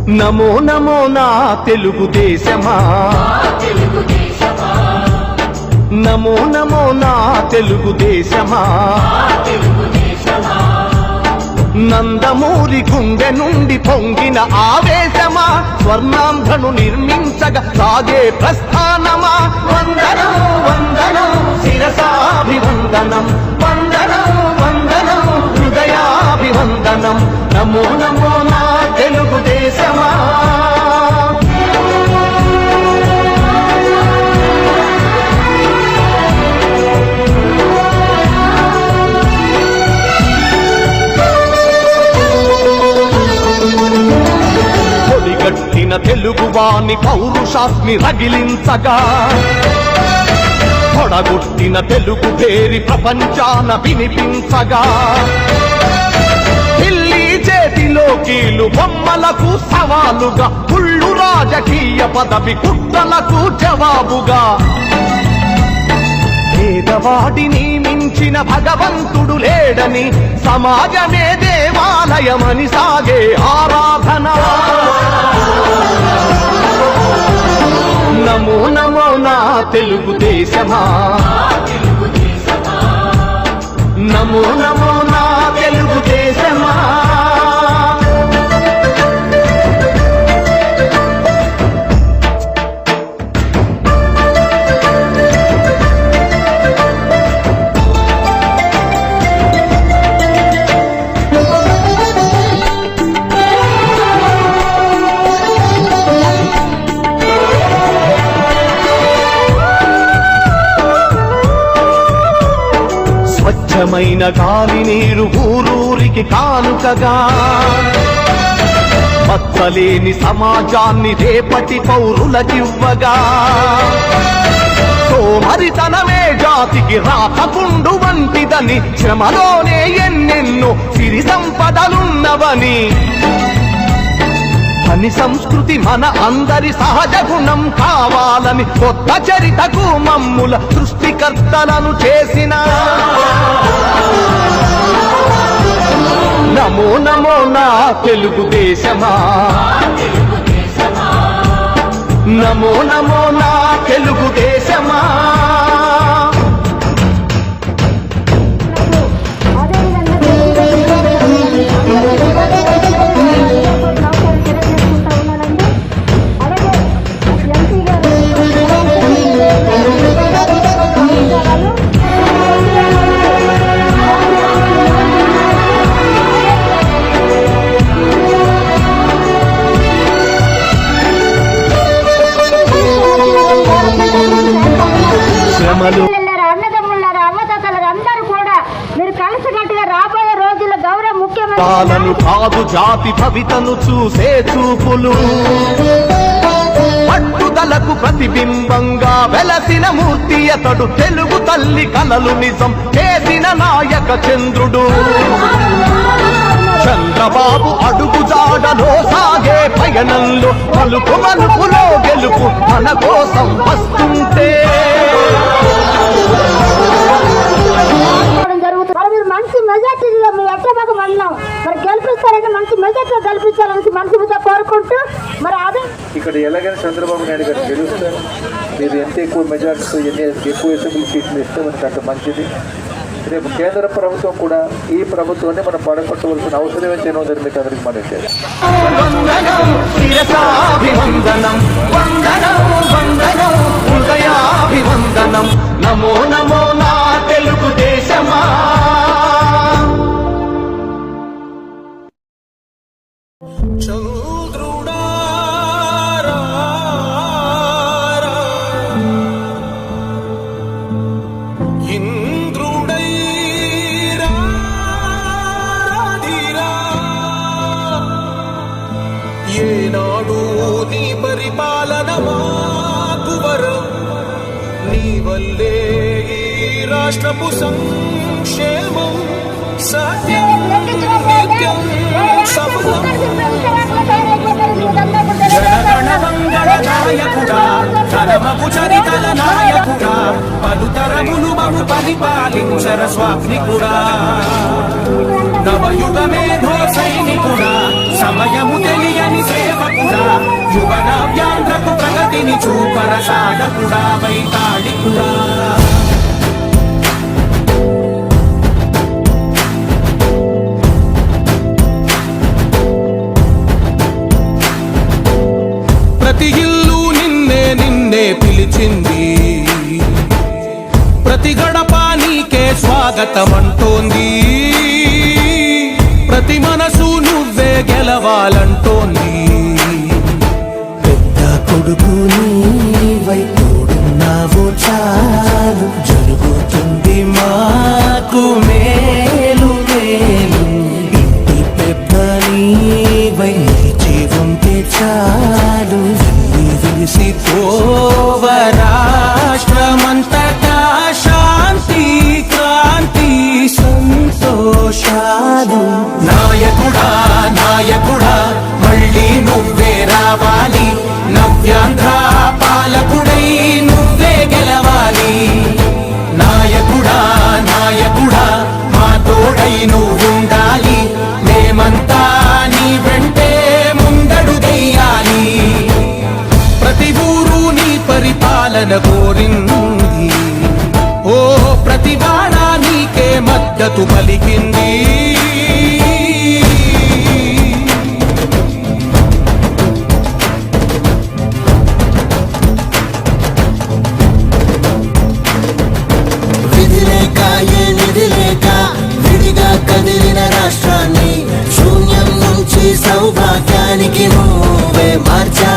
నమో నమో నా తెలుగుదేశమా, నమో నమో నా తెలుగుదేశమా, నందమూరి గుండె నుండి పొంగిన ఆవేశమా, స్వర్ణాంధ్రను నిర్మించగా సాగే ప్రస్థానమా. వందనం వందనం శిరసాభివందనం, వందనం వందనం హృదయాభివందనం. నమో నమో నా తెలుగుదేశమా. గట్టిన తెలుగువాని పౌరుషాస్మి రగిలించగా, పొడగొట్టిన తెలుగు పేరి ప్రపంచాన వినిపించగా, ఢిల్లీ చేతిలో కీలు బొమ్మలకు సవాలుగా, కుళ్ళు రాజకీయ పదవి కుట్రలకు జవాబుగా, పేదవాడిని మించిన భగవంతుడు లేడని, సమాజమే దేవాలయమని సాగే ఆరాధన. నమో నమో నా తెలుగుదేశమా, నమో నమో నా తెలుగుదేశమా. స్వచ్ఛమైన గాలి నీరు ఊరూరికి కానుకగా, మచ్చలేని సమాజాన్ని రేపటి పౌరులకివ్వగా, సోమరితనమే జాతికి రాకపుండు వంటిదని, శ్రమలోనే ఎన్నెన్నో సిరి సంపదలున్నవని, పని సంస్కృతి మన అందరి సహజ గుణం కావాలని, కొత్త చరితకు మమ్ముల సృష్టికర్తలను చేసిన. నమో నమో నా తెలుగుదేశమా, నమో నమో నా తెలుగుదేశమా. అన్నదమ్ములారా, అమ్మతాతలు అందరూ కూడా మీరు కలిసికట్టుగా రాబోయే రోజుల్లో గౌరవ ముఖ్యమంత్రి కాదు జాతి భవితను చూసే చూపులు, పట్టుదలకు ప్రతిబింబంగా వెలసిన మూర్తి అతడు, తెలుగు తల్లి కలలు నిజం చేసిన నాయక చంద్రుడు. చంద్రబాబు అడుగు జాడలో సాగే పయనంలో, పలుకు మలుపులో గెలుపు మన కోసం వస్తుంటే. మంచి మెజార్టీలో మీ ఎట్టబాకు మండలం మరి గెలిపిస్తారని, మంచి మెజార్టీలో గెలిపించాలని మనసుతో కోరుకుంటూ, మరి అదే ఇక్కడ ఎలాగైనా చంద్రబాబు నాయుడు గారు గెలుస్తారు. మీరు ఎంత ఎక్కువ మెజార్టీతో ఎక్కువ అసెంబ్లీ సీట్లు ఇస్తే మనకు అంత మంచిది. రేపు కేంద్ర ప్రభుత్వం కూడా ఈ ప్రభుత్వాన్ని మనం పడగొట్టవలసిన అవసరం ఏంటో మీకు అందరికి మనం నమో నమో నా తెలుగుదేశమా. ఏనాడు నీ పరిపాలన మాకు వరం, నీ వల్లే ఈ రాష్ట్రపు సంక్షేమం సత్యం నిత్యం సఫలం. జనగణ మంగళ నాయకుడా, ధర్మపు చరితల నాయకుడా, పలుతరములు మము పరిపాలించర స్వాప్నికుడా, నవయుగ మేధో సైనికుడా, సమయము తెలియని సేవకు యువన వ్యాంధ్రకు ప్రగతిని చూపర సాధకుడా వైతాళికుడా ప్రతి ఇల్లు నిన్నే నిన్నే పిలిచింది, ప్రతి గడప నీకే స్వాగతమంటోంది, ప్రతి మనసు నువ్వే గెలవాలంటోంది. పెద్ద కొడుకు నీవై తోడున్నావు చాలు, జరుగుతుంది మాకు మేలు మేలు. ఇంటి పెద్ద నీవై నిలిచి ఉంటే చాలు, విలిసిపోవ రాష్ట్రమంతటా శాంతి క్రాంతి సంతోషాలు. నాయకుడా నాయకుడా మళ్ళీ నువ్వే రావాలి, నవ్యాంధ్ర పాలకుడై నువ్వే గెలవాలి. నాయకుడా నాయకుడా మా తోడై నువ్వుండాలి, మేమంతా నీ వెంటే ముందడుగెయ్యాలి. ప్రతి ఊరు నీ పరిపాలన కోరింది, ఓ ప్రతి వాడ నీకే మద్దతు పలికింది. విధిలేక ఏ నిధిలేక విడిగా కదిలిన రాష్ట్రాన్ని శూన్యం నుంచి సౌభాగ్యానికి నువ్వే మార్చా